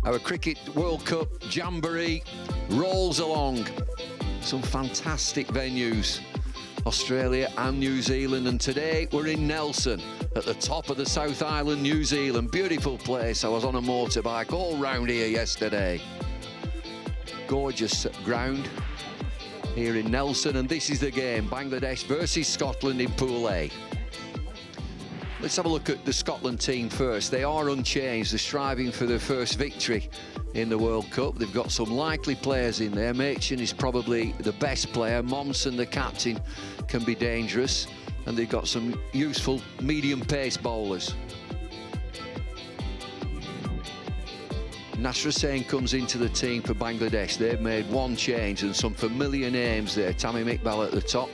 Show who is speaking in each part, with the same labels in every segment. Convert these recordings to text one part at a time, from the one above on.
Speaker 1: Our Cricket World Cup jamboree rolls along. Some fantastic venues, Australia and New Zealand, and today we're in Nelson at the top of the South Island, New Zealand. Beautiful place. I was on a motorbike all round here yesterday. Gorgeous ground here in Nelson, and this is the game, Bangladesh versus Scotland in Pool A. Let's have a look at the Scotland team first. They are unchanged. They're striving for their first victory in the World Cup. They've got some likely players in there. Machin is probably the best player. Momsen, the captain, can be dangerous. And they've got some useful medium pace bowlers. Nasser Hussain comes into the team for Bangladesh. They've made one change and some familiar names there. Tamim Iqbal at the top.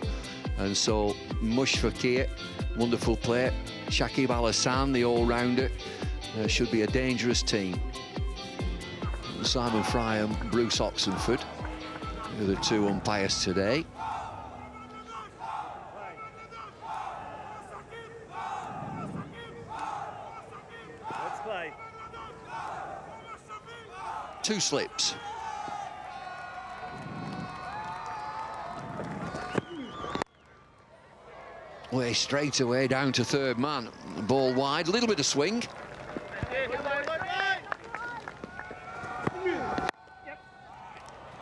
Speaker 1: And so Mushfiqur, wonderful player. Shakib Al Hassan, the all-rounder, should be a dangerous team. Simon Fry and Bruce Oxenford are the two umpires today.
Speaker 2: Let's play.
Speaker 1: Two slips. Way straight away down to third man. Ball wide, a little bit of swing.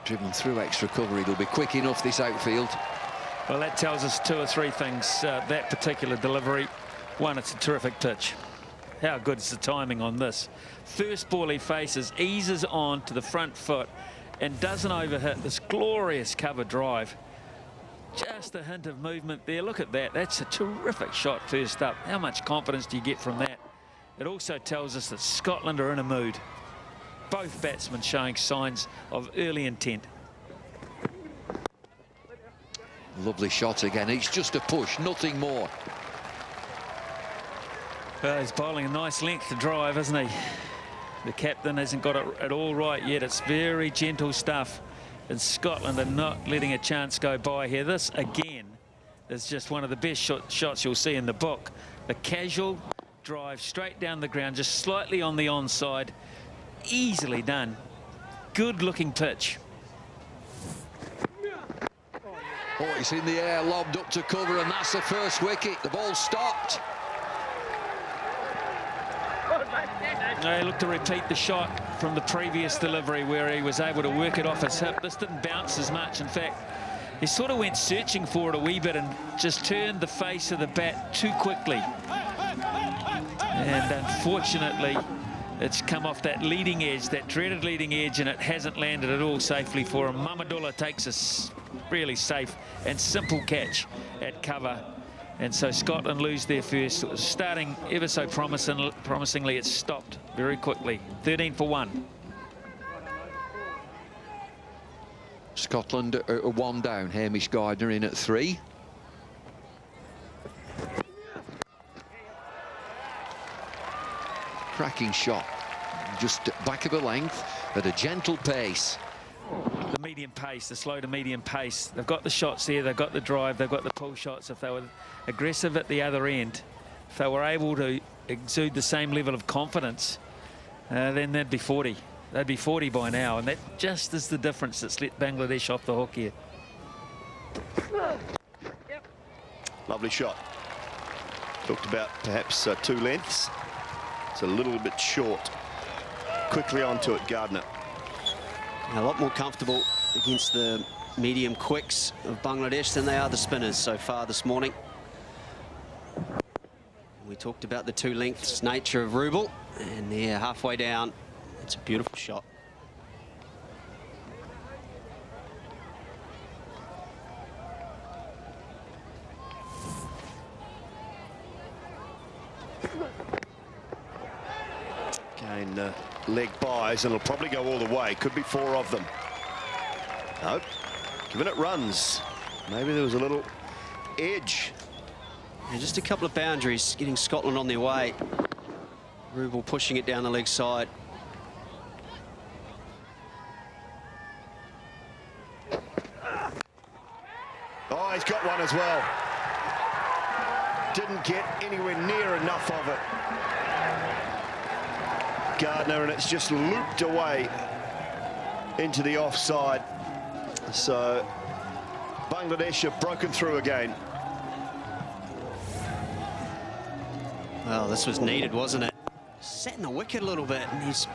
Speaker 1: Driven through extra cover, it'll be quick enough, this outfield.
Speaker 3: Well, that tells us two or three things, that particular delivery. One, it's a terrific pitch. How good is the timing on this? First ball he faces, eases on to the front foot and doesn't overhit this glorious cover drive. Just a hint of movement there. Look at that. That's a terrific shot first up. How much confidence do you get from that? It also tells us that Scotland are in a mood. Both batsmen showing signs of early intent.
Speaker 1: Lovely shot again. It's just a push, nothing more.
Speaker 3: Well, he's bowling a nice length to drive, isn't he? The captain hasn't got it at all right yet. It's very gentle stuff. And Scotland are not letting a chance go by here. This, again, is just one of the best shots you'll see in the book. A casual drive straight down the ground, just slightly on the onside. Easily done. Good-looking pitch.
Speaker 1: Oh, it's in the air, lobbed up to cover, and that's the first wicket. The ball stopped.
Speaker 3: They look to repeat the shot from the previous delivery where he was able to work it off his hip. This didn't bounce as much. In fact, he sort of went searching for it a wee bit and just turned the face of the bat too quickly. And unfortunately, it's come off that leading edge, that dreaded leading edge, and it hasn't landed at all safely for him. Mamadullah takes a really safe and simple catch at cover. And so Scotland lose their first. It was starting ever so promisingly. It stopped very quickly. 13 for 1.
Speaker 1: Scotland are one down. Hamish Gardner in at 3. Cracking shot. Just back of the length at a gentle pace.
Speaker 3: The medium pace, the slow to medium pace. They've got the shots there, they've got the drive, they've got the pull shots. If they were aggressive at the other end, if they were able to exude the same level of confidence, then they'd be 40. They'd be 40 by now, and that just is the difference that's let Bangladesh off the hook here.
Speaker 2: Lovely shot. Talked about perhaps 2 lengths. It's a little bit short. Quickly onto it, Gardner.
Speaker 4: A lot more comfortable against the medium quicks of Bangladesh than they are the spinners so far this morning. We talked about the 2 lengths nature of Rubel, and they're halfway down. It's a beautiful shot.
Speaker 2: Again, leg buys, and it'll probably go all the way. Could be 4 of them. Nope. Giving it runs. Maybe there was a little edge.
Speaker 4: And just a couple of boundaries getting Scotland on their way. Rubel pushing it down the leg side.
Speaker 2: Oh, he's got one as well. Didn't get anywhere near enough of it. Gardner, and it's just looped away into the offside. So Bangladesh have broken through again.
Speaker 4: Well, this was needed, wasn't it? Sat in the wicket a little bit, and he's,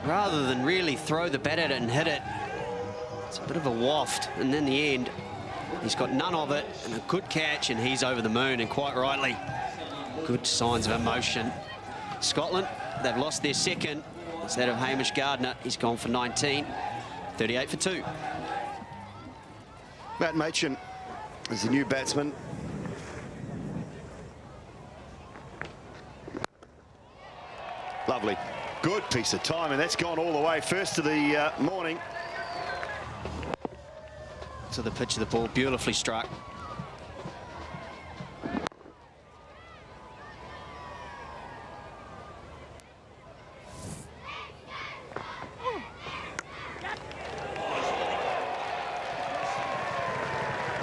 Speaker 4: rather than really throw the bat at it and hit it, it's a bit of a waft, and in the end, he's got none of it, and a good catch, and he's over the moon, and quite rightly. Good signs of emotion. Scotland, they've lost their second. It's that of Hamish Gardner. He's gone for 19, 38 for 2.
Speaker 2: Matt Machin is the new batsman. Lovely. Good piece of time, and that's gone all the way. First of the morning.
Speaker 4: To the pitch of the ball, beautifully struck.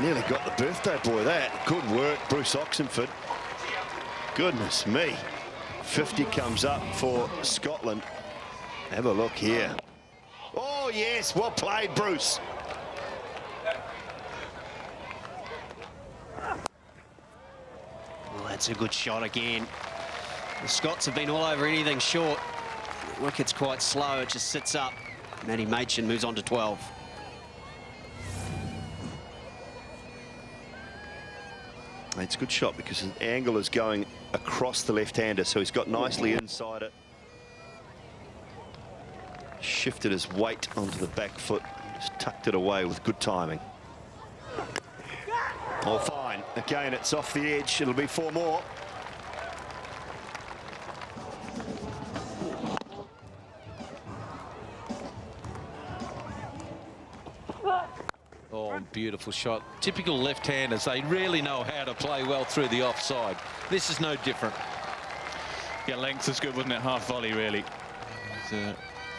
Speaker 2: Nearly got the birthday boy, that. Good work, Bruce Oxenford. Goodness me. 50 comes up for Scotland. Have a look here. Oh, yes, well played, Bruce.
Speaker 4: Well, that's a good shot again. The Scots have been all over anything short. The wicket's quite slow, it just sits up. Matty Machin moves on to 12.
Speaker 2: It's a good shot because his angle is going across the left-hander, so he's got nicely inside it. Shifted his weight onto the back foot, just tucked it away with good timing. Oh, fine. Again, it's off the edge. It'll be 4 more.
Speaker 5: Oh, beautiful shot. Typical left-handers. They really know how to play well through the offside. This is no different.
Speaker 3: Yeah, length was good, wasn't it? Half volley, really.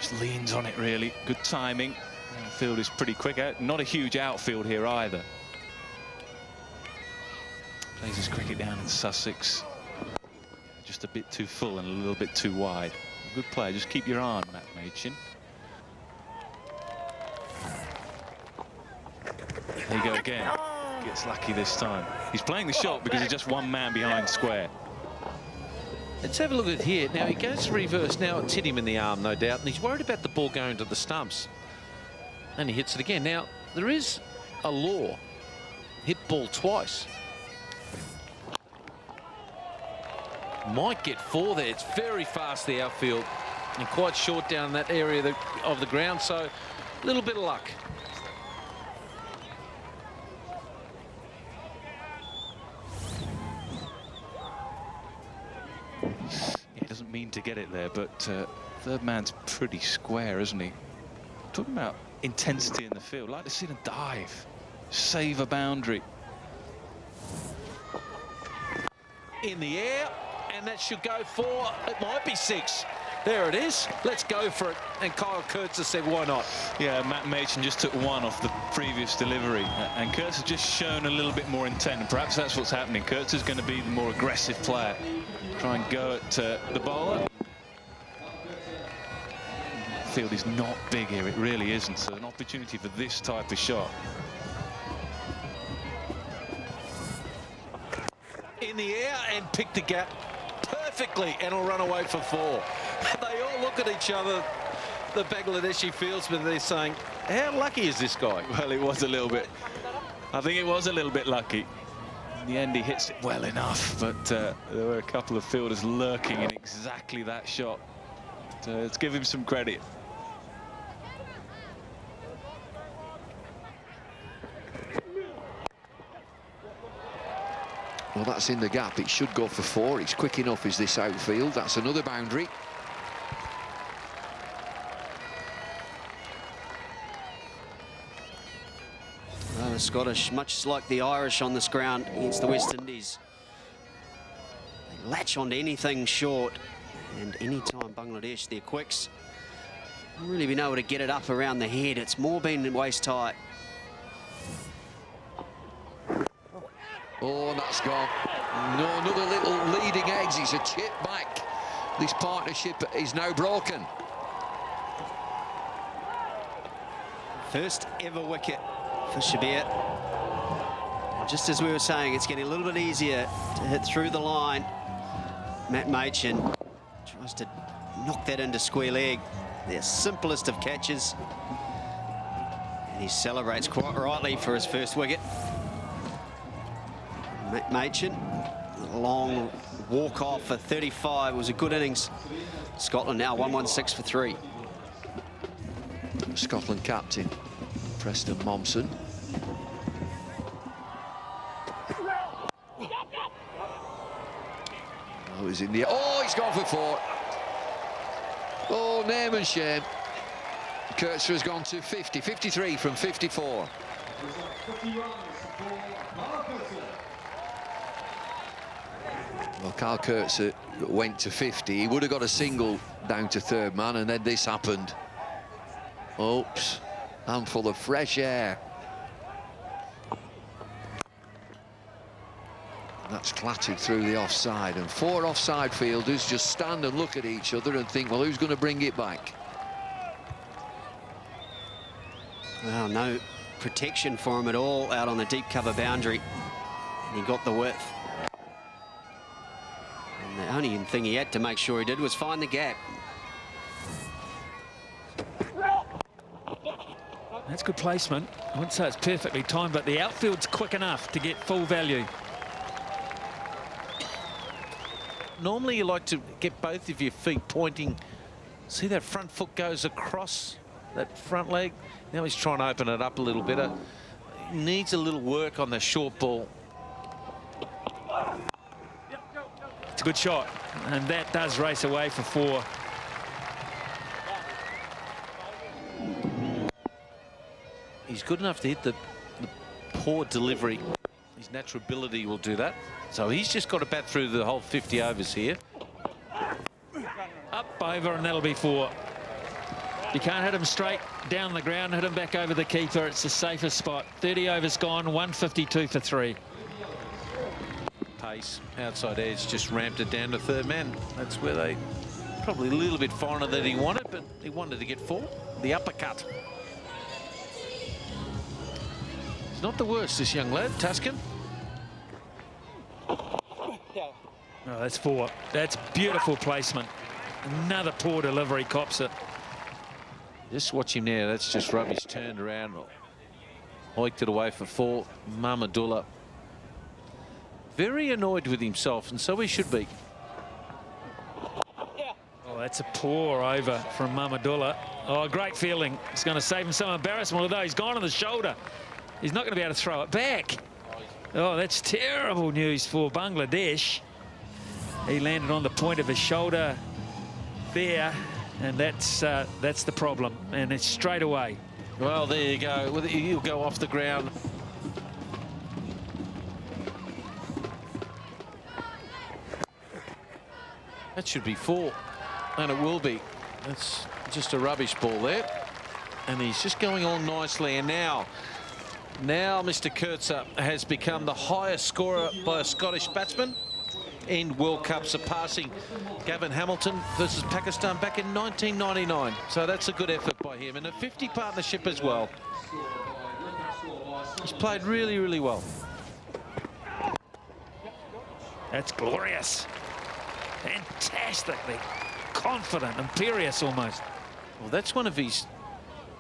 Speaker 3: Just leans on it, really. Good timing. The field is pretty quick out. Not a huge outfield here either. Plays his cricket down in Sussex. Just a bit too full and a little bit too wide. Good player. Just keep your eye on Matt Machin. There you go again. Gets lucky this time. He's playing the shot because he's just one man behind square.
Speaker 5: Let's have a look at here. Now, he goes to reverse. Now, it's hit him in the arm, no doubt. And he's worried about the ball going to the stumps. And he hits it again. Now, there is a law. Hit ball twice. Might get 4 there. It's very fast, the outfield. And quite short down that area of the ground. So, a little bit of luck.
Speaker 3: He doesn't mean to get it there, but third man's pretty square, isn't he? Talking about intensity in the field. Like to see them dive, save a boundary.
Speaker 5: In the air, and that should go for, it might be 6. There it is. Let's go for it. And Kyle Kurtz has said, why not?
Speaker 3: Yeah, Matt Machin just took 1 off the previous delivery, and Kurtz has just shown a little bit more intent, and perhaps that's what's happening. Kurtz is going to be the more aggressive player. Try and go at the bowler. The field is not big here, it really isn't, so an opportunity for this type of shot.
Speaker 5: In the air and pick the gap perfectly, and will run away for 4. They all look at each other, the Bangladeshi fieldsmen, they're saying, how lucky is this guy?
Speaker 3: Well, it was a little bit. I think it was a little bit lucky. In the end, he hits it well enough, but there were a couple of fielders lurking in exactly that shot. Let's give him some credit.
Speaker 1: Well, that's in the gap. It should go for 4. It's quick enough, is this outfield. That's another boundary.
Speaker 4: Well, the Scottish, much like the Irish on this ground against the West Indies, they latch onto anything short, and anytime Bangladesh, their quicks, haven't really been able to get it up around the head. It's more been waist tight.
Speaker 1: Oh, and that's gone. No, another little leading edge. It's a chip back. This partnership is now broken.
Speaker 4: First ever wicket for Shabir. Just as we were saying, it's getting a little bit easier to hit through the line. Matt Machin tries to knock that into square leg. Their simplest of catches. And he celebrates quite rightly for his first wicket. Matt Machin, a long walk off for 35. It was a good innings. Scotland now 116 for 3.
Speaker 1: Scotland captain Preston Momsen. Oh, he's in the... Oh, he's gone for 4. Oh, name and shame. Kurtzer has gone to 50, 53 from 54. Well, Carl Kurtzer went to 50. He would have got a single down to third man, and then this happened. Oops, handful of fresh air. That's clattered through the offside, and 4 offside fielders just stand and look at each other and think, well, who's going to bring it back?
Speaker 4: Well, no protection for him at all out on the deep cover boundary. And he got the width. And the only thing he had to make sure he did was find the gap.
Speaker 3: That's good placement. I wouldn't say it's perfectly timed, but the outfield's quick enough to get full value.
Speaker 5: Normally you like to get both of your feet pointing. See that front foot goes across that front leg. Now he's trying to open it up a little bit. He needs a little work on the short ball.
Speaker 3: It's a good shot, and that does race away for 4.
Speaker 5: He's good enough to hit the poor delivery. His natural ability will do that. So he's just got to bat through the whole 50 overs here.
Speaker 3: Up, over, and that'll be 4. You can't hit him straight down the ground, hit him back over the keeper. It's the safest spot. 30 overs gone, 152 for 3.
Speaker 5: Pace, outside edge, just ramped it down to third man. That's where they probably a little bit finer than he wanted, but he wanted to get 4. The uppercut. He's not the worst, this young lad, Tuscan.
Speaker 3: Oh, that's 4. That's beautiful placement. Another poor delivery, cops it.
Speaker 5: Just watch him now. That's just rubbish. Turned around. Hoiked it away for 4. Mamadullah. Very annoyed with himself, and so he should be.
Speaker 3: Oh, that's a poor over from Mamadullah. Oh, great feeling. It's going to save him some embarrassment, although he's gone on the shoulder. He's not going to be able to throw it back. Oh, that's terrible news for Bangladesh. He landed on the point of his shoulder there, and that's the problem, and it's straight away.
Speaker 5: Well, there you go. Well, he'll go off the ground. That should be 4, and it will be. That's just a rubbish ball there, and he's just going on nicely. And now Mr. Kurtzer has become the highest scorer by a Scottish batsman in World Cup, surpassing Gavin Hamilton versus Pakistan back in 1999. So that's a good effort by him, and a 50 partnership as well. He's played really, really well.
Speaker 3: That's glorious. Fantastically confident, imperious almost.
Speaker 5: Well, that's one of his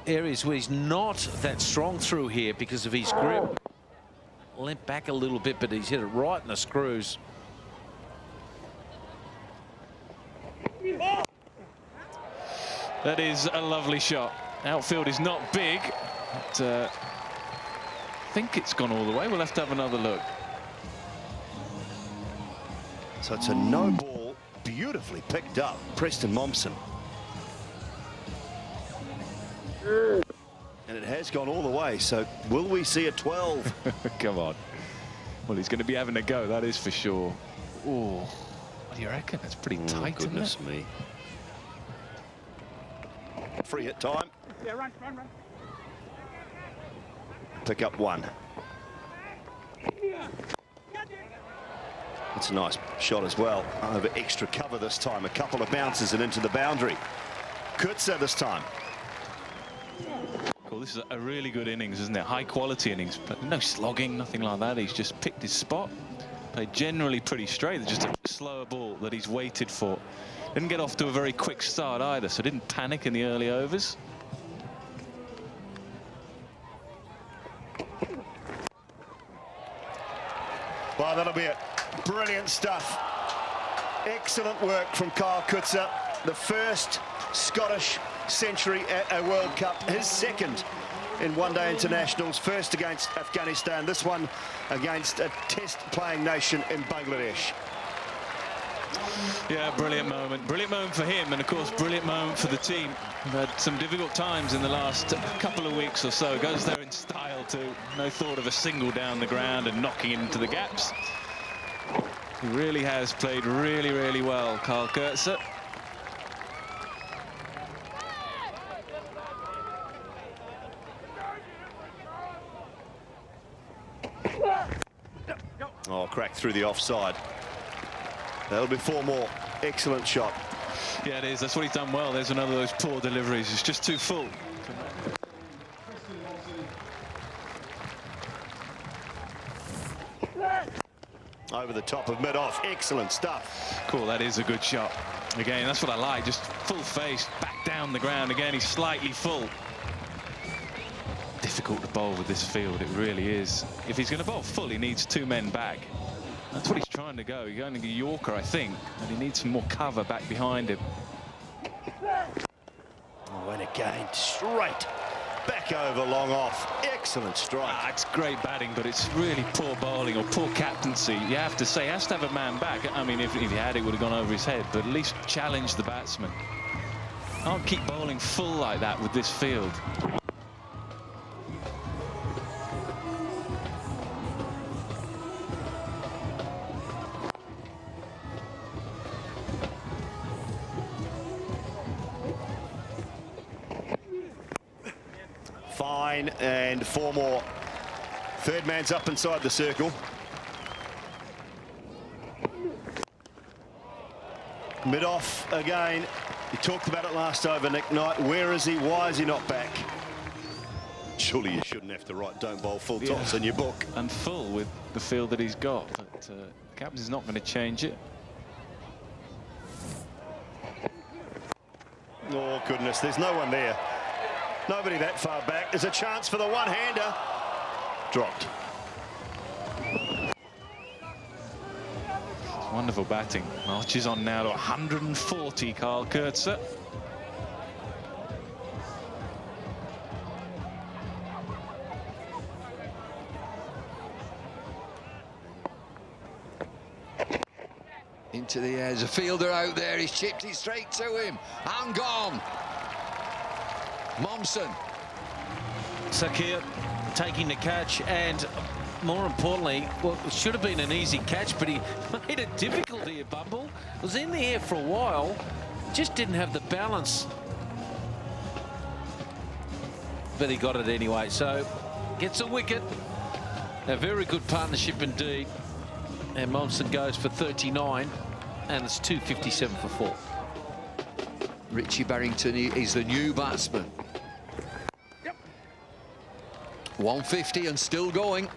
Speaker 5: areas where he's not that strong through here because of his grip. Leant back a little bit, but he's hit it right in the screws.
Speaker 6: That is a lovely shot. Outfield is not big, but I think it's gone all the way. We'll have to have another look.
Speaker 2: So it's a no ball, beautifully picked up. Preston Momsen. And it has gone all the way, so will we see a 12?
Speaker 6: Come on. Well, he's going to be having a go, that is for sure. Oh, what do you reckon? That's pretty tight,
Speaker 2: Goodness
Speaker 6: isn't it?
Speaker 2: me. Free hit time.
Speaker 7: Yeah, run.
Speaker 2: Pick up 1. That's a nice shot as well. Over extra cover this time. A couple of bounces and into the boundary. Kutsa this time.
Speaker 6: Cool. This is a really good innings, isn't it? High quality innings, but no slogging, nothing like that. He's just picked his spot. Played generally pretty straight. It's just a slower ball that he's waited for. Didn't get off to a very quick start either, so didn't panic in the early overs.
Speaker 2: Well, that'll be it. Brilliant stuff. Excellent work from Kyle Kutsa. The first Scottish century at a World Cup. His second in one-day internationals. First against Afghanistan. This one against a test-playing nation in Bangladesh.
Speaker 6: Yeah, brilliant moment. Brilliant moment for him, and of course, brilliant moment for the team. We've had some difficult times in the last couple of weeks or so. Goes there in style too. No thought of a single down the ground and knocking it into the gaps. He really has played really, really well, Kyle Kutsa.
Speaker 2: Oh, cracked through the offside. That'll be 4 more. Excellent shot.
Speaker 6: Yeah, it is. That's what he's done well. There's another of those poor deliveries. It's just too full.
Speaker 2: Over the top of mid-off. Excellent stuff.
Speaker 6: Cool, that is a good shot. Again, that's what I like. Just full face, back down the ground. Again, he's slightly full. Difficult to bowl with this field, it really is. If he's going to bowl full, he needs 2 men back. That's what he's trying to go. He's going to be Yorker, I think, and he needs some more cover back behind him.
Speaker 2: Oh, and again, straight back over, long off. Excellent strike.
Speaker 6: It's great batting, but it's really poor bowling or poor captaincy. You have to say, he has to have a man back. I mean, if he had, it would have gone over his head, but at least challenge the batsman. Can't keep bowling full like that with this field.
Speaker 2: Fine, and 4 more. Third man's up inside the circle. Mid-off again. You talked about it last over, Nick Knight. Where is he? Why is he not back? Surely you shouldn't have to write "don't bowl full toss" in your book.
Speaker 6: And full with the field that he's got, but the captain's not going to change it.
Speaker 2: Oh, goodness, there's no one there. Nobody that far back. There's a chance for the one-hander. Dropped.
Speaker 6: Wonderful batting. Marches on now to 140, Kyle Kutsa.
Speaker 1: Into the air. There's a fielder out there. He's chipped it straight to him. And gone. Momsen.
Speaker 5: Sakir taking the catch, and more importantly, well, it should have been an easy catch, but he made it difficult here, Bumble. Was in the air for a while, just didn't have the balance. But he got it anyway, so gets a wicket. A very good partnership indeed. And Momsen goes for 39, and it's 257 for 4.
Speaker 1: Richie Barrington is the new batsman. 150 and still going.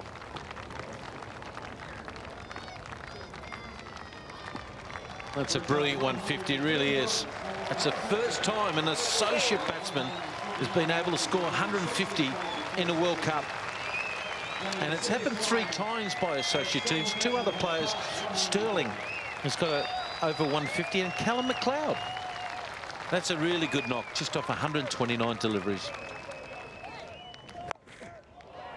Speaker 5: That's a brilliant 150, it really is. It's the first time an associate batsman has been able to score 150 in a World Cup. And it's happened 3 times by associate teams. 2 other players, Sterling has got over 150, and Callum McLeod. That's a really good knock, just off 129 deliveries.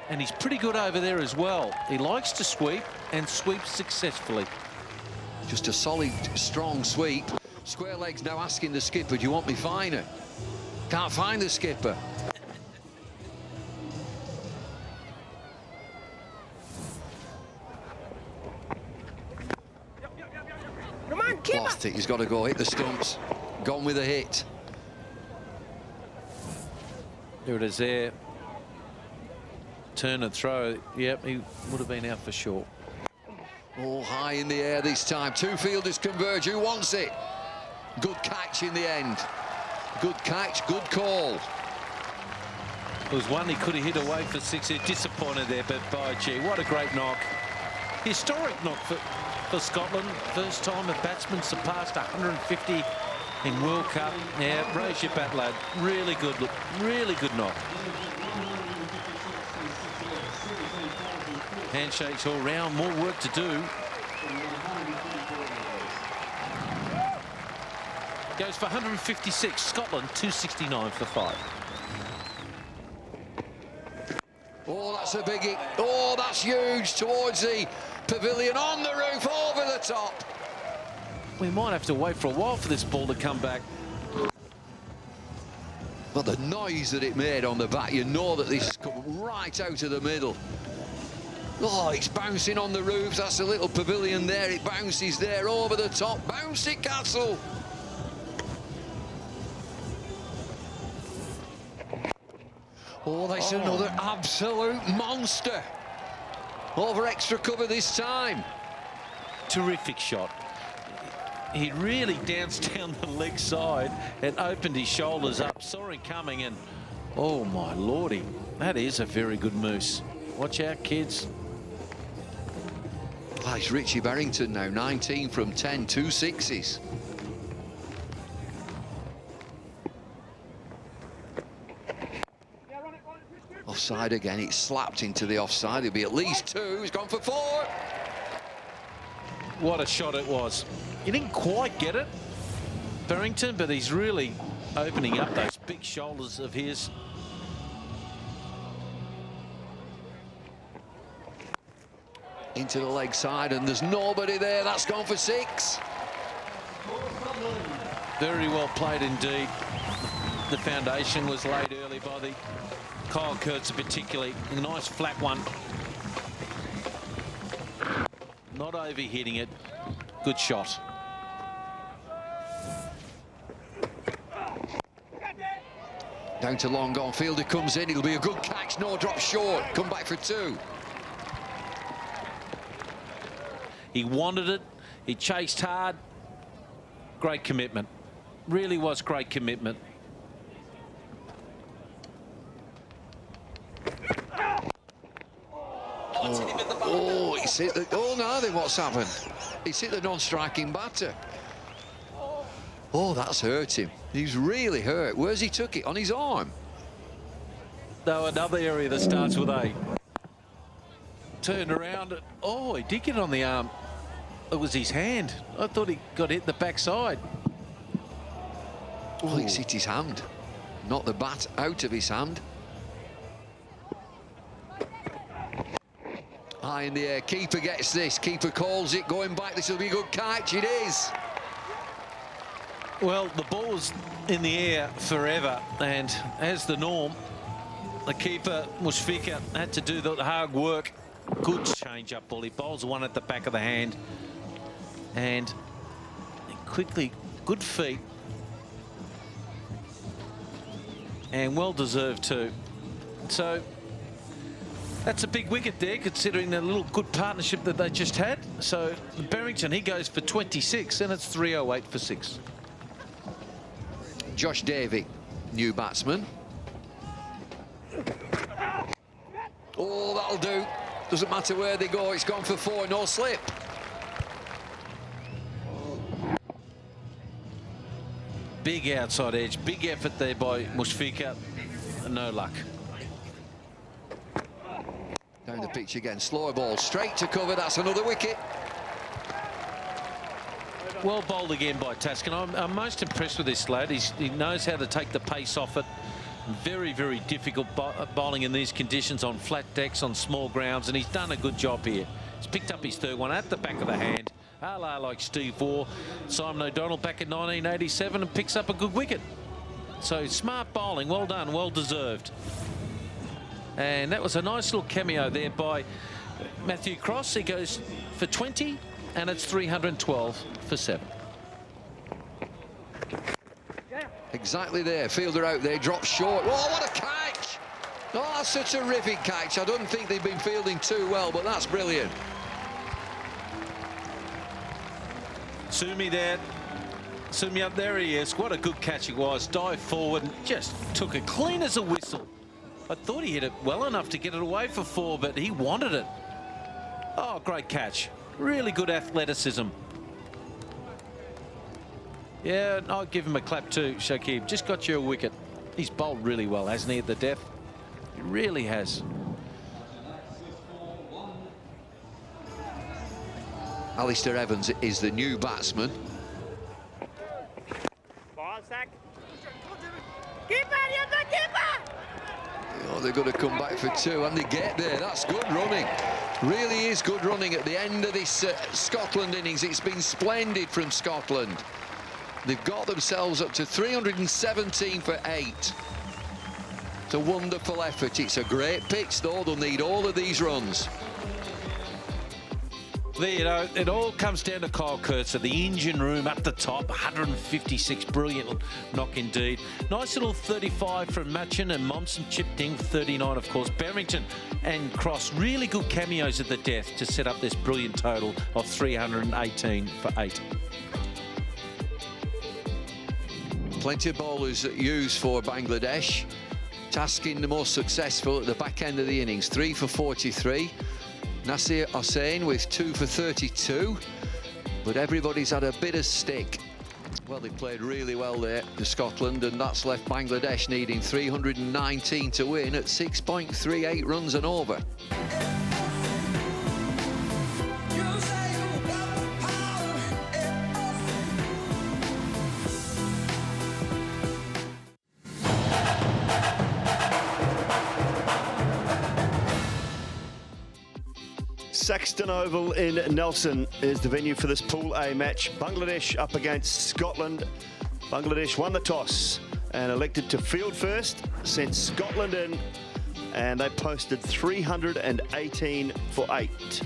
Speaker 5: And he's pretty good over there as well. He likes to sweep and sweeps successfully.
Speaker 1: Just a solid, strong sweep. Square legs now asking the skipper, do you want me finer? Can't find the skipper.
Speaker 7: Come on, keep
Speaker 1: Lost it. He's got to go hit the stumps. Gone with a hit.
Speaker 5: There it is there. Turn and throw. Yep, he would have been out for sure.
Speaker 1: Oh, high in the air this time. Two fielders converge. Who wants it? Good catch in the end. Good catch, good call.
Speaker 5: There was one he could have hit away for 6. He disappointed there, but by gee, what a great knock. Historic knock for Scotland. First time a batsman surpassed 150 in World Cup. Yeah, raise your bat, lad. Really good look. Really good knock. Handshakes all round. More work to do. Goes for 156. Scotland 269 for 5.
Speaker 1: Oh, that's a biggie. Oh, that's huge towards the pavilion, on the roof, over the top.
Speaker 5: We might have to wait for a while for this ball to come back.
Speaker 1: But the noise that it made on the bat, you know that this has come right out of the middle. Oh, it's bouncing on the roofs. That's a little pavilion there. It bounces there over the top. Bounce it, Castle. Oh, that's another absolute monster. Over extra cover this time.
Speaker 5: Terrific shot. He really danced down the leg side and opened his shoulders up. Saw him coming and, oh my lordy, that is a very good moose. Watch out, kids.
Speaker 1: Oh, it's Richie Berrington now, 19 from 10, 2 sixes. Offside again, it's slapped into the offside. There'll be at least 2. He's gone for 4.
Speaker 5: What a shot it was. He didn't quite get it, Berrington, but he's really opening up those big shoulders of his.
Speaker 1: Into the leg side, and there's nobody there. That's gone for 6.
Speaker 5: Very well played indeed. The foundation was laid early by the Kyle Kurtz, particularly. A nice flat one. Not overhitting it. Good shot.
Speaker 1: Down to long gone. Fielder comes in. It'll be a good catch. No drop short. Come back for 2.
Speaker 5: He wanted it. He chased hard. Great commitment. Really was great commitment.
Speaker 1: Oh, he's hit the... Oh, no, then what's happened? He's hit the non-striking batter. Oh, that's hurt him. He's really hurt. Where's he took it? On his arm?
Speaker 5: Though another area that starts with A. Turned around. Oh, he did get on the arm. It was his hand. I thought he got hit the backside.
Speaker 1: Oh, he's hit his hand. Not the bat out of his hand. High in the air. Keeper gets this. Keeper calls it. Going back. This will be a good catch. It is.
Speaker 5: Well, the ball was in the air forever, and as the norm, the keeper, Mushfika, had to do the hard work. Good change-up ball. He bowls one at the back of the hand, and quickly, good feet, and well-deserved too. So that's a big wicket there, considering the little good partnership that they just had. So Berrington, he goes for 26, and it's 308 for 6.
Speaker 1: Josh Davey, new batsman. Oh, that'll do. Doesn't matter where they go. It's gone for 4, no slip.
Speaker 5: Big outside edge, big effort there by Mushfika. No luck.
Speaker 1: Down the pitch again, slower ball, straight to cover. That's another wicket.
Speaker 5: Well bowled again by Taskin. I'm most impressed with this lad. He knows how to take the pace off it. Very, very difficult bowling in these conditions on flat decks, on small grounds, and he's done a good job here. He's picked up his 3rd one at the back of the hand. Hello, like Steve Waugh, Simon O'Donnell back in 1987, and picks up a good wicket. So smart bowling, well done, well deserved. And that was a nice little cameo there by Matthew Cross. He goes for 20. And it's 312 for 7.
Speaker 1: Exactly there. Fielder out there, drops short. Oh, what a catch! Oh, that's a terrific catch. I don't think they've been fielding too well, but that's brilliant.
Speaker 5: Sumi there. Sumi up there he is. What a good catch it was. Dive forward and just took it clean as a whistle. I thought he hit it well enough to get it away for 4, but he wanted it. Oh, great catch. Really good athleticism. Yeah, I'll give him a clap too, Shakib. Just got you a wicket. He's bowled really well, hasn't he, at the death? He really has.
Speaker 1: Alistair Evans is the new batsman. Oh, they're going to come back for 2, and they get there. That's good running. Really is good running at the end of this Scotland innings. It's been splendid from Scotland. They've got themselves up to 317 for 8. It's a wonderful effort. It's a great pitch, though. They'll need all of these runs.
Speaker 5: You know, it all comes down to Kyle Kurtz at the engine room up the top. 156, brilliant knock indeed. Nice little 35 from Machin, and Momsen chipped in 39, of course. Barrington and Cross, really good cameos at the death to set up this brilliant total of 318 for 8.
Speaker 1: Plenty of bowlers used for Bangladesh. Tasking the most successful at the back end of the innings. 3 for 43. Nasir Hossain with 2 for 32. But everybody's had a bit of stick. Well, they played really well there to Scotland, and that's left Bangladesh needing 319 to win at 6.38 runs and over.
Speaker 2: Saxton Oval in Nelson is the venue for this Pool A match. Bangladesh up against Scotland. Bangladesh won the toss and elected to field first, sent Scotland in, and they posted 318 for 8.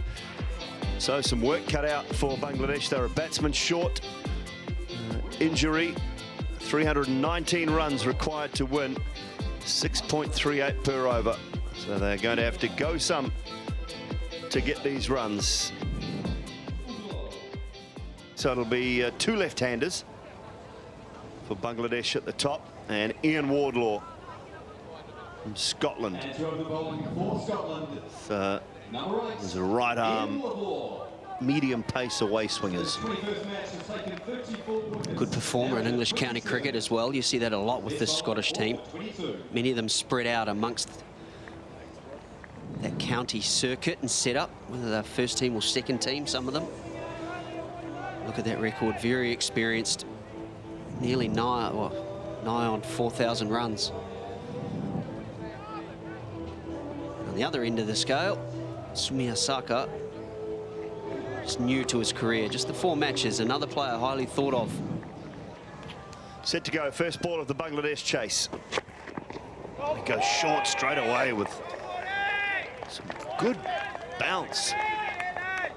Speaker 2: So some work cut out for Bangladesh. They were a batsman short. Injury, 319 runs required to win, 6.38 per over. So they're going to have to go some to get these runs. So it'll be 2 left-handers for Bangladesh at the top, and Ian Wardlaw from Scotland. There's a right arm, medium pace away swingers.
Speaker 4: Good performer in English county cricket as well. You see that a lot with this Scottish team. Many of them spread out amongst that county circuit and setup, whether they're first team or second team, some of them. Look at that record, very experienced, nearly nigh on 4,000 runs. On the other end of the scale, Sumia Saka, just new to his career, just the 4 matches, another player highly thought of.
Speaker 2: Set to go, first ball of the Bangladesh chase. He goes short straight away with some good bounce. A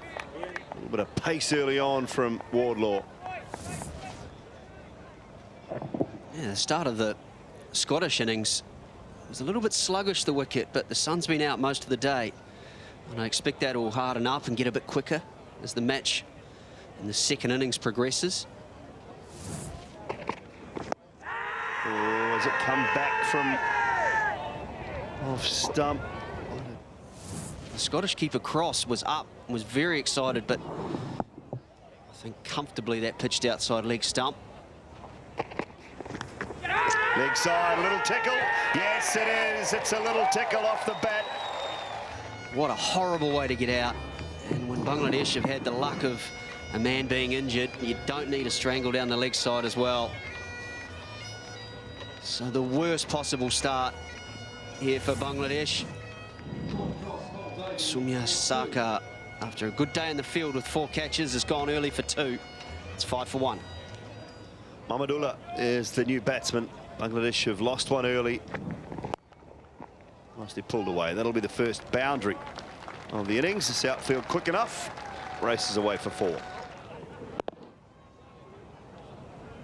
Speaker 2: little bit of pace early on from Wardlaw.
Speaker 4: Yeah, the start of the Scottish innings was a little bit sluggish, the wicket, but the sun's been out most of the day. And I expect that will harden up and get a bit quicker as the match in the second innings progresses.
Speaker 2: Oh, has it come back from off stump?
Speaker 4: The Scottish keeper Cross was up, was very excited, but I think comfortably that pitched outside leg stump.
Speaker 2: Leg side, a little tickle. Yes, it is. It's a little tickle off the bat.
Speaker 4: What a horrible way to get out. And when Bangladesh have had the luck of a man being injured, you don't need a strangle down the leg side as well. So the worst possible start here for Bangladesh. Sumia Saka, after a good day in the field with 4 catches, has gone early for 2. It's 5 for 1.
Speaker 2: Mamadullah is the new batsman. Bangladesh have lost one early. Nicely pulled away. That'll be the first boundary of the innings. This outfield quick enough. Races away for 4.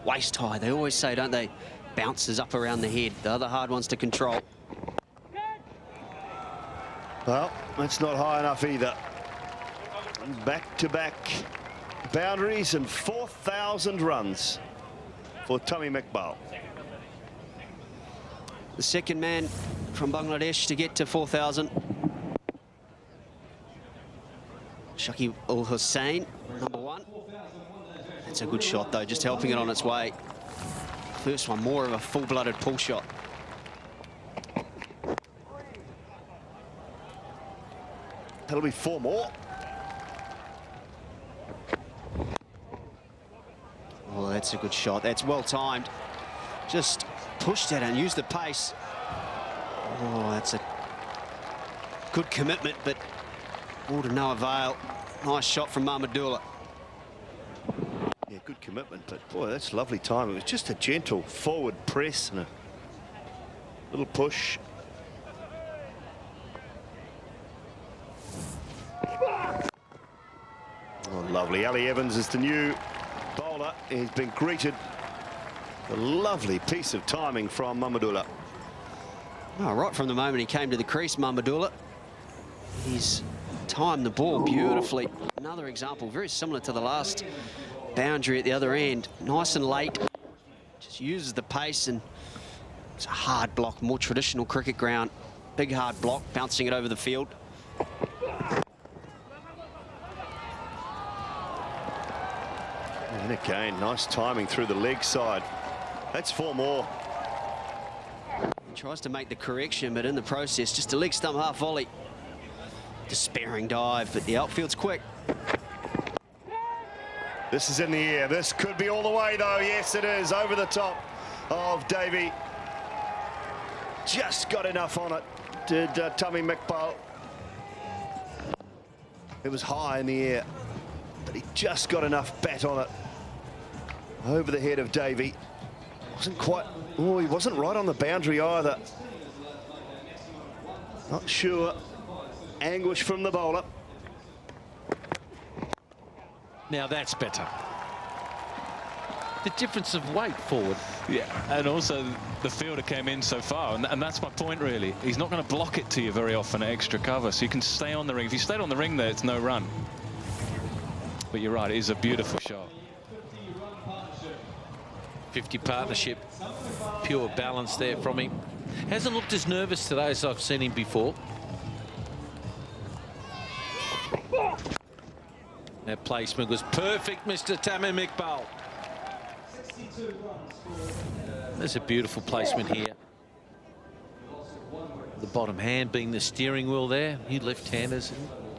Speaker 4: Waist high, they always say, don't they? Bounces up around the head. The other hard ones to control.
Speaker 2: Well, that's not high enough either. Back-to-back boundaries and 4,000 runs for Tommy McBall.
Speaker 4: The second man from Bangladesh to get to 4,000. Shakib Ul Hussain, number 1. That's a good shot, though, just helping it on its way. First one, more of a full-blooded pull shot.
Speaker 2: That'll be 4 more.
Speaker 4: Oh, that's a good shot. That's well timed. Just pushed it and used the pace. Oh, that's a good commitment, but all to no avail. Nice shot from Mamadula.
Speaker 2: Yeah, good commitment, but boy, that's lovely time. It was just a gentle forward press and a little push. Oh, lovely. Ali Evans is the new bowler. He's been greeted. A lovely piece of timing from Mamadula.
Speaker 4: Oh, right from the moment he came to the crease, Mamadula, he's timed the ball beautifully. Another example, very similar to the last boundary at the other end. Nice and late. Just uses the pace, and it's a hard block, more traditional cricket ground. Big hard block, bouncing it over the field.
Speaker 2: And again, nice timing through the leg side. That's 4 more.
Speaker 4: Tries to make the correction, but in the process, just a leg stump half volley. Despairing dive, but the outfield's quick.
Speaker 2: This is in the air. This could be all the way, though. Yes, it is. Over the top of Davey. Just got enough on it, did Tommy McBall. It was high in the air, but he just got enough bat on it. Over the head of Davey. Wasn't quite... Oh, he wasn't right on the boundary either. Not sure. Anguish from the bowler.
Speaker 5: Now that's better. The difference of weight forward.
Speaker 6: Yeah, and also the fielder came in so far, and that's my point, really. He's not going to block it to you very often at extra cover, so you can stay on the ring. If you stayed on the ring there, it's no run. But you're right, it is a beautiful shot.
Speaker 5: 50 partnership, pure balance there from him. Hasn't looked as nervous today as I've seen him before. That placement was perfect, Mr. Tamim Iqbal. There's a beautiful placement here. The bottom hand being the steering wheel there. You left-handers,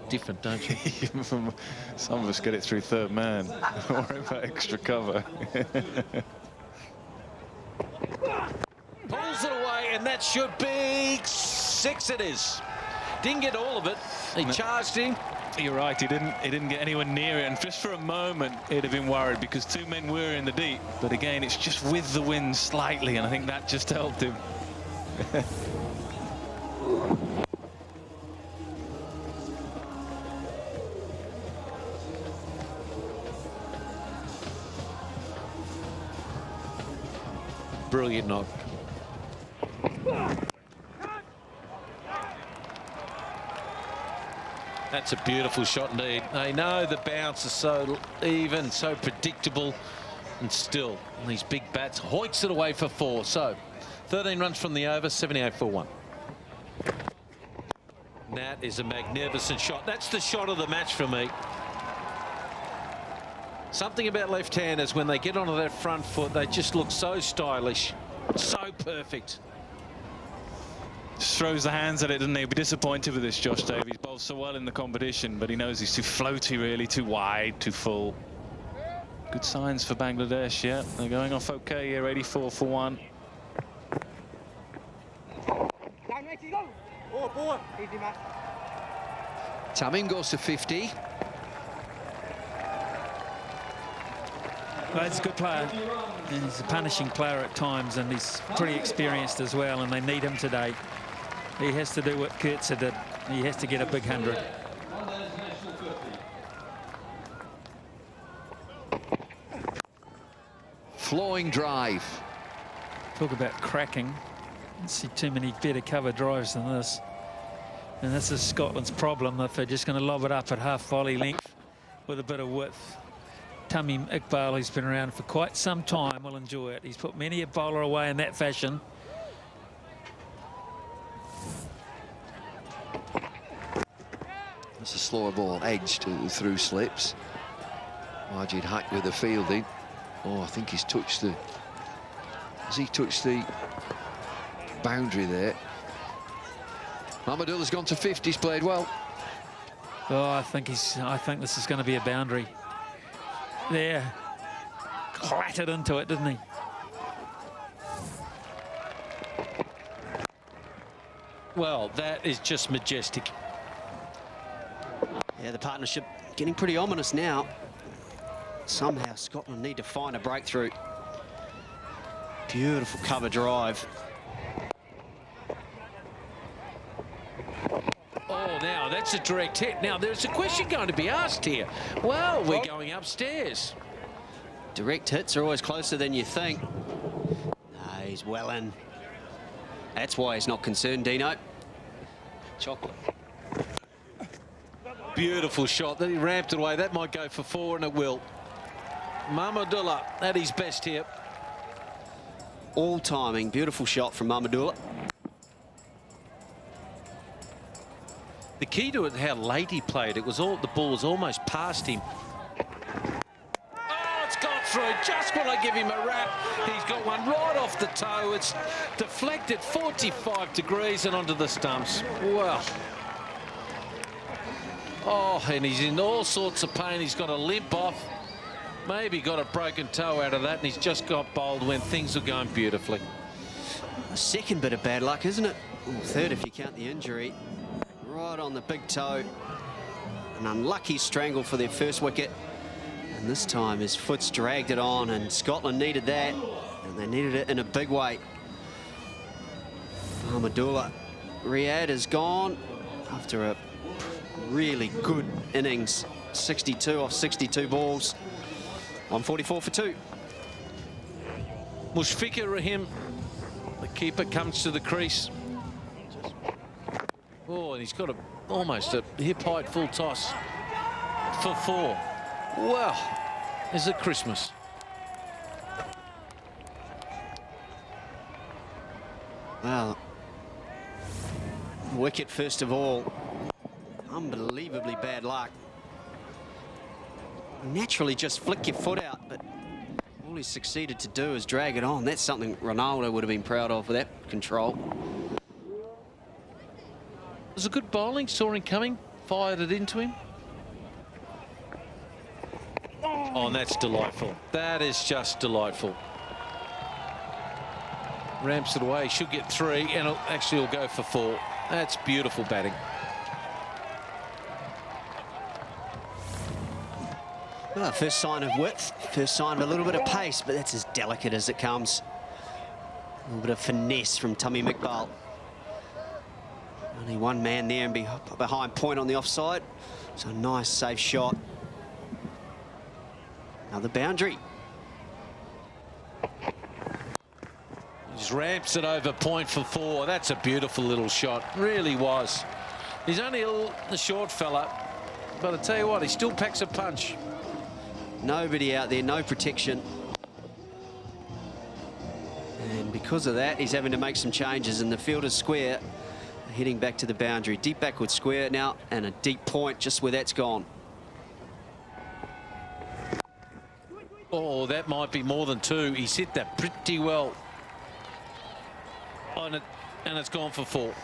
Speaker 5: different, don't you?
Speaker 6: Some of us get it through third man. Don't worry about extra cover.
Speaker 5: Pulls it away, and that should be 6. It is. Didn't get all of it. He charged him.
Speaker 6: You're right. He didn't get anywhere near it, and just for a moment, he'd have been worried because 2 men were in the deep. But again, it's just with the wind slightly, and I think that just helped him.
Speaker 5: Brilliant knock. That's a beautiful shot indeed. They know the bounce is so even, so predictable, and still these big bats hoiks it away for 4. So 13 runs from the over, 78 for 1. That is a magnificent shot. That's the shot of the match for me. Something about left-handers, when they get onto that front foot, they just look so stylish, so perfect.
Speaker 6: Just throws the hands at it, doesn't he? He'll be disappointed with this, Josh Davies. Bowls so well in the competition, but he knows he's too floaty, really, too wide, too full. Good signs for Bangladesh, yeah. They're going off okay here, 84 for 1.
Speaker 1: Tamim goes to 50.
Speaker 3: Well, he's a good player. He's a punishing player at times, and he's pretty experienced as well, and they need him today. He has to do what Kurtzer did. He has to get a big 100.
Speaker 1: Flowing drive.
Speaker 3: Talk about cracking. I don't see too many better cover drives than this. And this is Scotland's problem, if they're just going to lob it up at half volley length with a bit of width. Tamim Iqbal, who's been around for quite some time, will enjoy it. He's put many a bowler away in that fashion.
Speaker 1: That's a slower ball, edged through slips. Majid Haq with the fielding. Oh, I think he's touched the... Has he touched the boundary there? Mahmudullah's gone to 50, he's played well.
Speaker 3: Oh, I think this is going to be a boundary. There. Clattered into it, didn't he?
Speaker 5: Well, that is just majestic.
Speaker 4: Yeah, the partnership getting pretty ominous now. Somehow Scotland need to find a breakthrough. Beautiful cover drive.
Speaker 5: Oh, now that's a direct hit. Now there's a question going to be asked here. Well, we're going upstairs.
Speaker 4: Direct hits are always closer than you think. No, he's well in. That's why he's not concerned, Dino. Chocolate.
Speaker 5: Beautiful shot. Then he ramped it away. That might go for 4, and it will. Mahmudullah at his best here.
Speaker 4: All timing. Beautiful shot from Mahmudullah.
Speaker 5: The key to it, how late he played. It was all, the ball was almost past him. Oh, it's gone through. Just when I give him a wrap, he's got one right off the toe. It's deflected 45 degrees and onto the stumps. Well. Oh, and he's in all sorts of pain. He's got a limp off. Maybe got a broken toe out of that, and he's just got bowled when things were going beautifully.
Speaker 4: A second bit of bad luck, isn't it? Or third if you count the injury. Right on the big toe. An unlucky strangle for their first wicket. And this time his foot's dragged it on, and Scotland needed that. And they needed it in a big way. Mahmudullah. Riyadh is gone after a really good innings. 62 off 62 balls. 144 for 2.
Speaker 5: Mushfiqur Rahim, the keeper, comes to the crease. Oh, and he's got almost a hip-height full toss for 4. Well, is it Christmas?
Speaker 4: Well, wicket first of all. Unbelievably bad luck. Naturally just flick your foot out, but all he's succeeded to do is drag it on. That's something Ronaldo would have been proud of with that control.
Speaker 5: It was a good bowling, saw him coming, fired it into him. Oh, and that's delightful. That is just delightful. Ramps it away, should get 3, and actually will go for 4. That's beautiful batting.
Speaker 4: Well, first sign of width, first sign of a little bit of pace, but that's as delicate as it comes. A little bit of finesse from Tamim Iqbal. Only one man there and behind point on the offside. So a nice, safe shot. Another boundary.
Speaker 5: He ramps it over point for 4. That's a beautiful little shot, really was. He's only a short fella, but I tell you what, he still packs a punch.
Speaker 4: Nobody out there, no protection. And because of that, he's having to make some changes, and the field is square, heading back to the boundary. Deep backward square now, and a deep point just where that's gone.
Speaker 5: Oh, that might be more than 2. He's hit that pretty well. And it's gone for 4.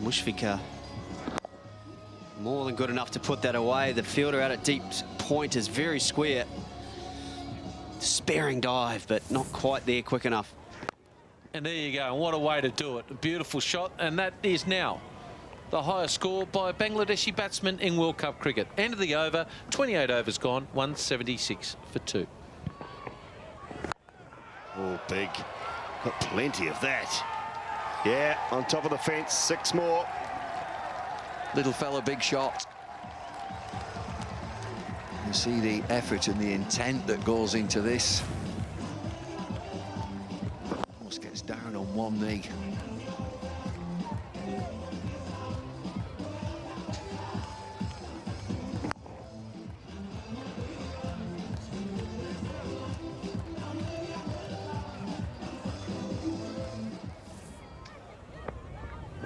Speaker 4: Mushfiqur more than good enough to put that away. The fielder out at deep point is very square. Sparing dive, but not quite there quick enough.
Speaker 5: And there you go. And what a way to do it. A beautiful shot. And that is now the highest score by a Bangladeshi batsman in World Cup cricket. End of the over. 28 overs gone. 176 for 2.
Speaker 2: Oh, big. Got plenty of that. Yeah, on top of the fence. 6 more.
Speaker 1: Little fella, big shot. You see the effort and the intent that goes into this. Almost gets down on one knee.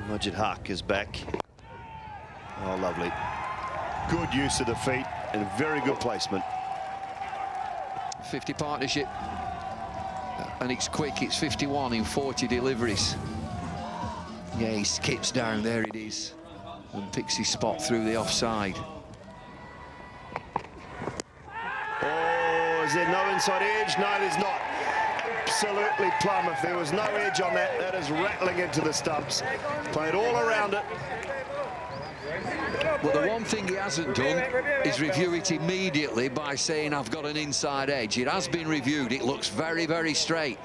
Speaker 2: Majid Haq is back. Oh, lovely. Good use of the feet and very good placement.
Speaker 1: 50 partnership. And it's quick. It's 51 in 40 deliveries. Yeah, he skips down. There it is. And picks his spot through the offside.
Speaker 2: Oh, is there no inside edge? No, there's not. Absolutely plumb. If there was no edge on that, that is rattling into the stumps. Played all around it.
Speaker 1: Well, the one thing he hasn't done is review it immediately by saying, I've got an inside edge. It has been reviewed. It looks very, very straight.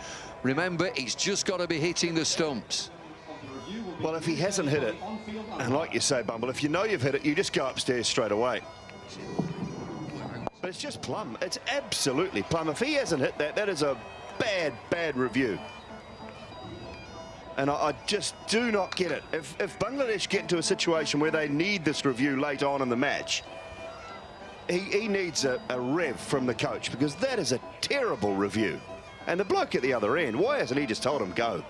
Speaker 1: Remember, it's just got to be hitting the stumps.
Speaker 2: Well, if he hasn't hit it, and like you say, Bumble, if you know you've hit it, you just go upstairs straight away. But it's just plumb. It's absolutely plumb. If he hasn't hit that, that is a bad, bad review. And I just do not get it. If Bangladesh get to a situation where they need this review late on in the match, he needs a rev from the coach, because that is a terrible review. And the bloke at the other end, why hasn't he just told him go?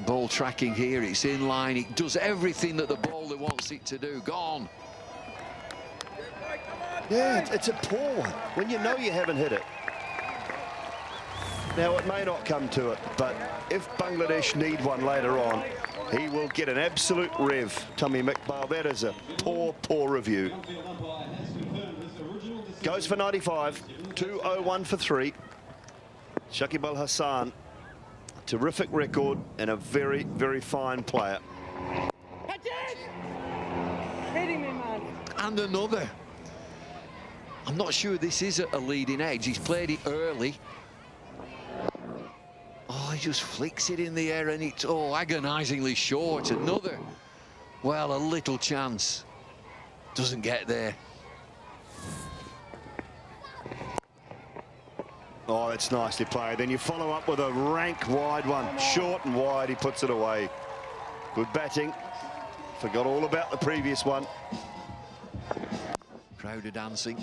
Speaker 1: Ball tracking here, it's in line, it does everything that the bowler wants it to do. Gone.
Speaker 2: Yeah, it's a poor one when you know you haven't hit it. Now, it may not come to it, but if Bangladesh need one later on, he will get an absolute rev. Tommy McBale, that is a poor, poor review. Goes for 95, 201 for 3. Shakib Al Hassan, terrific record and a very, very fine player.
Speaker 1: And another. I'm not sure this is a leading edge. He's played it early. Oh, he just flicks it in the air and it's agonisingly short. Another. Well, a little chance. Doesn't get there.
Speaker 2: Oh, it's nicely played. Then you follow up with a rank wide one. Short and wide, he puts it away. Good batting. Forgot all about the previous one.
Speaker 1: Crowd are dancing.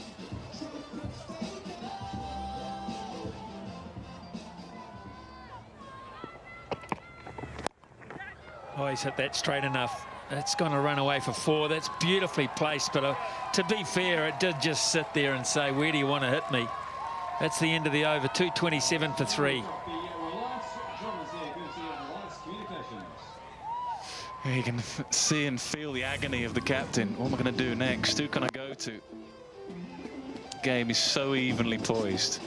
Speaker 3: Oh, he's hit that straight enough. It's going to run away for 4. That's beautifully placed, but to be fair, it did just sit there and say, where do you want to hit me? That's the end of the over. 227 for 3.
Speaker 6: You can see and feel the agony of the captain. What am I going to do next? Who can I go to? Game is so evenly poised.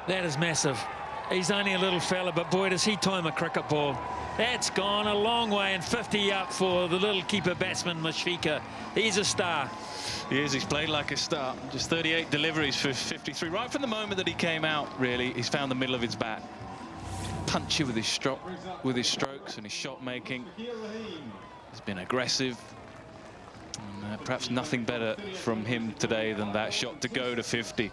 Speaker 3: That is massive. He's only a little fella, but boy, does he time a cricket ball. That's gone a long way, and 50 up for the little keeper batsman, Mushfiqur. He's a star.
Speaker 6: He is. He's played like a star. Just 38 deliveries for 53. Right from the moment that he came out, really, he's found the middle of his bat. Punchy with his strokes and his shot making. He's been aggressive. And, perhaps nothing better from him today than that shot to go to 50.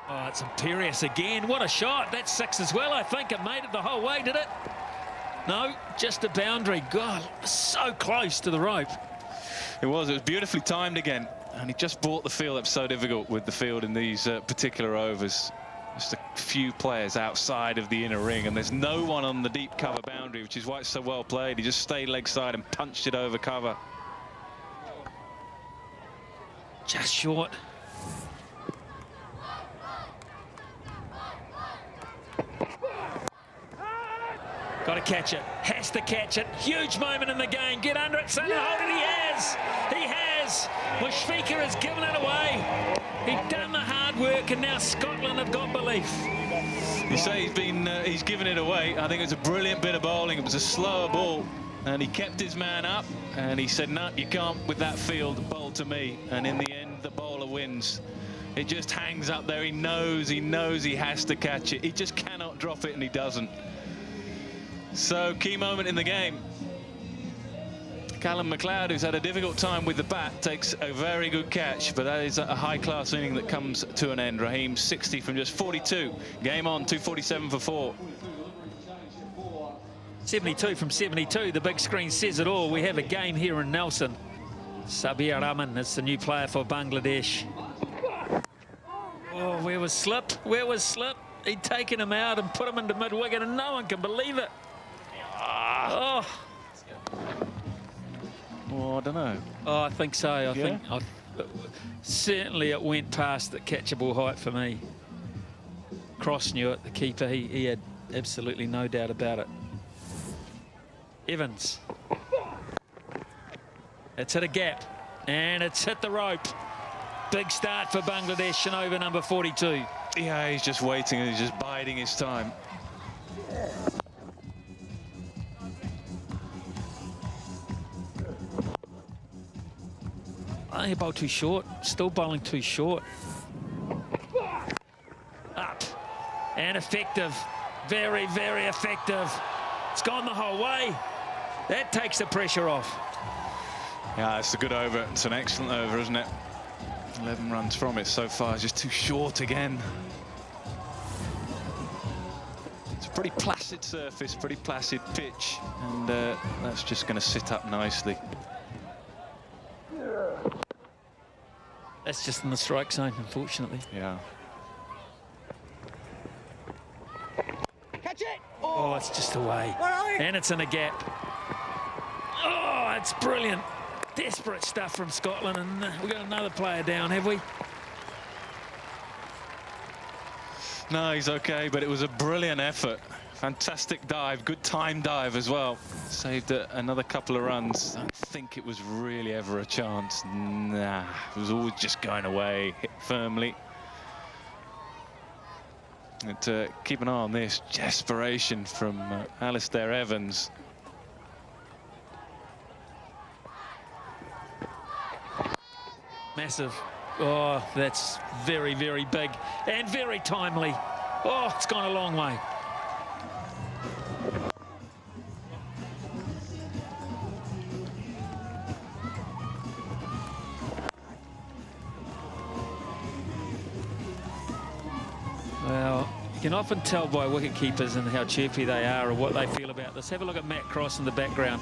Speaker 3: Oh, it's imperious again. What a shot. That's 6 as well. I think it made it the whole way, did it? No, just a boundary. God, so close to the rope.
Speaker 6: It was beautifully timed again. And he just brought the field up so difficult with the field in these particular overs. Just a few players outside of the inner ring, and there's no one on the deep cover boundary, which is why it's so well played. He just stayed leg side and punched it over cover.
Speaker 3: Just short. Got to catch it. Has to catch it. Huge moment in the game. Get under it. Centre hold it. He has. He has. Mushfiqur has given it away. He'd done the hard work, and now Scotland have got belief.
Speaker 6: You say he's given it away. I think it's a brilliant bit of bowling. It was a slower ball, and he kept his man up, and he said, no, you can't with that field bowl to me. And in the end, the bowler wins. It just hangs up there. He knows he has to catch it. He just cannot drop it, and he doesn't. So, key moment in the game. Callum McLeod, who's had a difficult time with the bat, takes a very good catch, but that is a high-class inning that comes to an end. Raheem 60 from just 42. Game on, 247 for 4.
Speaker 3: 72 from 72. The big screen says it all. We have a game here in Nelson. Sabir Rahman is the new player for Bangladesh. Oh, where was Slip? Where was Slip? He'd taken him out and put him into mid-wicket, and no one can believe it. Oh.
Speaker 6: Oh, I don't know.
Speaker 3: Oh, I think so. I think certainly it went past the catchable height for me. Cross knew it, the keeper. He had absolutely no doubt about it. Evans. It's hit a gap, and it's hit the rope. Big start for Bangladesh and over number 42.
Speaker 6: Yeah, he's just waiting and he's just biding his time.
Speaker 3: I think he bowled too short. Still bowling too short. Up and effective. Very, very effective. It's gone the whole way. That takes the pressure off.
Speaker 6: Yeah, it's a good over. It's an excellent over, isn't it? 11 runs from it so far. Just too short again. It's a pretty placid surface, pretty placid pitch, and that's just going to sit up nicely.
Speaker 3: That's just in the strike zone, unfortunately.
Speaker 6: Yeah.
Speaker 7: Catch it!
Speaker 3: Oh, it's just away. And it's in a gap. Oh, it's brilliant. Desperate stuff from Scotland, and we've got another player down, have we?
Speaker 6: No, he's okay, but it was a brilliant effort. Fantastic dive, good time dive as well. Saved another couple of runs. I don't think it was really ever a chance. Nah, it was always just going away, hit firmly. And keep an eye on this desperation from Alistair Evans.
Speaker 3: Massive. Oh, that's very, very big and very timely. Oh, it's gone a long way. Well, you can often tell by wicket keepers and how chirpy they are or what they feel about this. Have a look at Matt Cross in the background.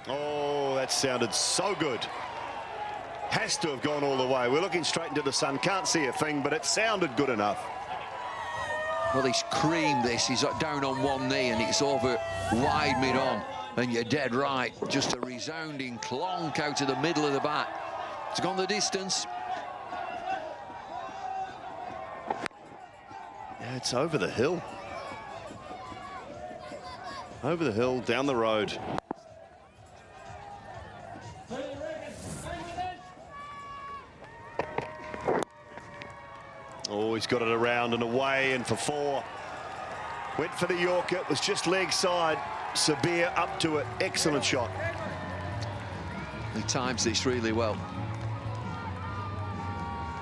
Speaker 2: Oh, that sounded so good. Has to have gone all the way. We're looking straight into the sun. Can't see a thing, but it sounded good enough.
Speaker 1: Well, he's creamed this. He's down on one knee and it's over wide mid-on. And you're dead right. Just a resounding clonk out of the middle of the bat. It's gone the distance.
Speaker 2: Yeah, it's over the hill. Over the hill, down the road. Oh, he's got it around and away and for 4. Went for the Yorker, it was just leg side. Sabir up to it, excellent shot.
Speaker 1: He times this really well.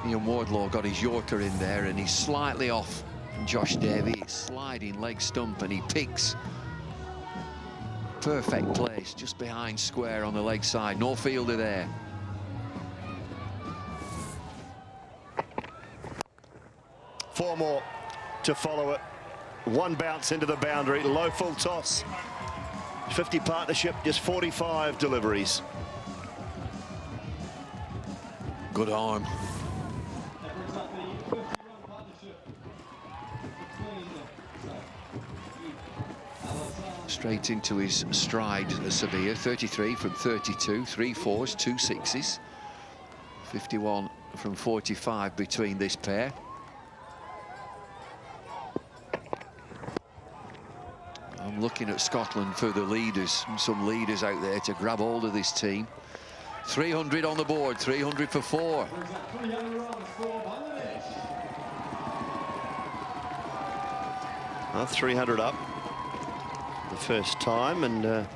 Speaker 1: Ian Wardlaw got his Yorker in there and he's slightly off from Josh Davey. Sliding leg stump and he picks. Perfect place, just behind square on the leg side. No fielder there.
Speaker 2: Four more to follow it. One bounce into the boundary, low full toss. 50 partnership, just 45 deliveries.
Speaker 1: Good arm. Straight into his stride, Sabir. 33 from 32, 3 4s, 2 6s. 51 from 45 between this pair. I'm looking at Scotland for the leaders, some leaders out there to grab hold of this team. 300 on the board, 300 for 4.
Speaker 2: Well, 300 up. The first time, and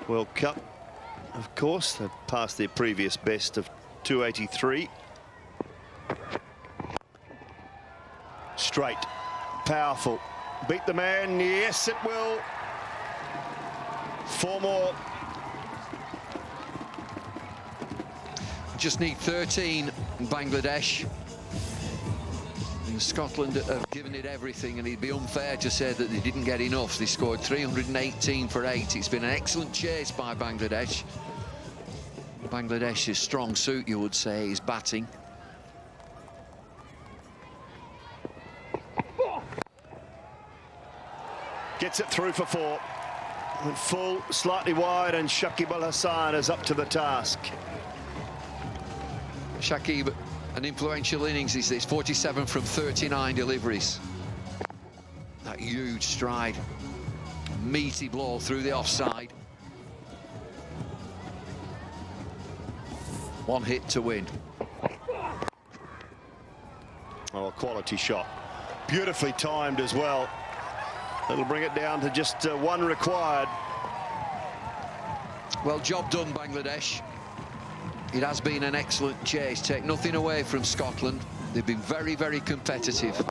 Speaker 2: World Cup, of course, they've passed their previous best of 283. Straight, powerful. Beat the man, yes it will. 4 more.
Speaker 1: Just need 13 Bangladesh. Scotland have given it everything, and it'd be unfair to say that they didn't get enough. They scored 318 for 8. It's been an excellent chase by Bangladesh. Bangladesh's strong suit, you would say, is batting.
Speaker 2: Gets it through for 4. And full, slightly wide, and Shakib Al Hassan is up to the task.
Speaker 1: Shakib, an influential innings is this, 47 from 39 deliveries. That huge stride, meaty blow through the offside. One hit to win.
Speaker 2: Oh, a quality shot. Beautifully timed as well. It'll bring it down to just one required.
Speaker 1: Well, job done, Bangladesh. It has been an excellent chase. Take nothing away from Scotland. They've been very, very competitive.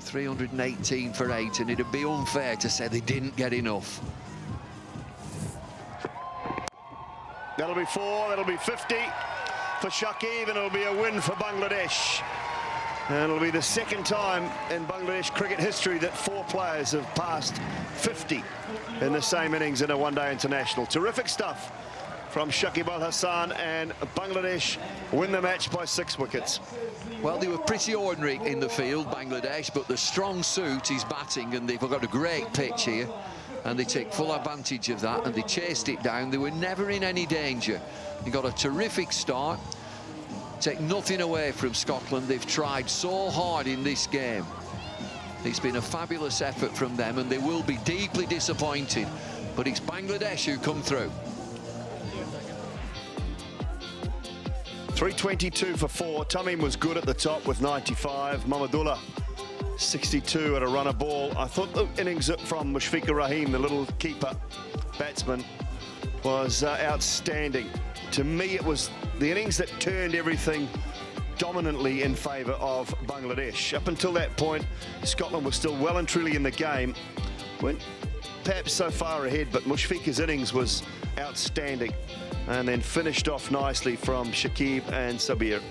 Speaker 1: 318 for 8, and it'd be unfair to say they didn't get enough.
Speaker 2: That'll be 4, that'll be 50 for Shakib, and it'll be a win for Bangladesh. And it'll be the second time in Bangladesh cricket history that 4 players have passed 50 in the same innings in a one-day international. Terrific stuff from Shakib Al Hassan, and Bangladesh win the match by 6 wickets.
Speaker 1: Well, they were pretty ordinary in the field, Bangladesh, but the strong suit is batting, and they've got a great pitch here, and they take full advantage of that, and they chased it down. They were never in any danger. They got a terrific start. Take nothing away from Scotland. They've tried so hard in this game. It's been a fabulous effort from them, and they will be deeply disappointed. But it's Bangladesh who come through.
Speaker 2: 322 for 4. Tamim was good at the top with 95. Mamadullah 62 at a runner ball. I thought the innings from Mushfiqur Rahim, the little keeper batsman, was outstanding. To me, it was the innings that turned everything dominantly in favour of Bangladesh. Up until that point, Scotland was still well and truly in the game. Weren't perhaps so far ahead, but Mushfiqur's innings was outstanding, and then finished off nicely from Shakib and Sabir.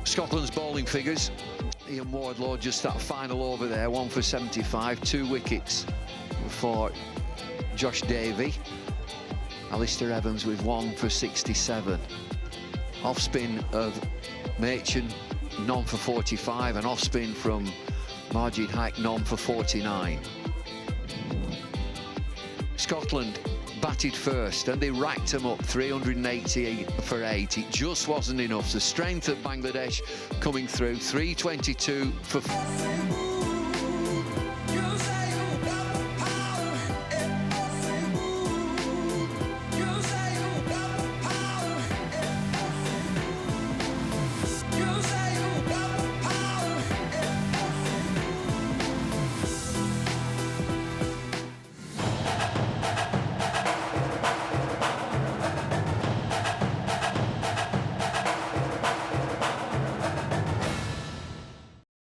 Speaker 1: Scotland's bowling figures. Ian Wardlaw just that final over there, 1 for 75, 2 wickets for Josh Davey. Alistair Evans with 1 for 67. Off spin of Machin, none for 45, and off spin from Majid Haq, none for 49. Scotland batted first, and they racked them up 388 for 8. It just wasn't enough. The strength of Bangladesh coming through, 322 for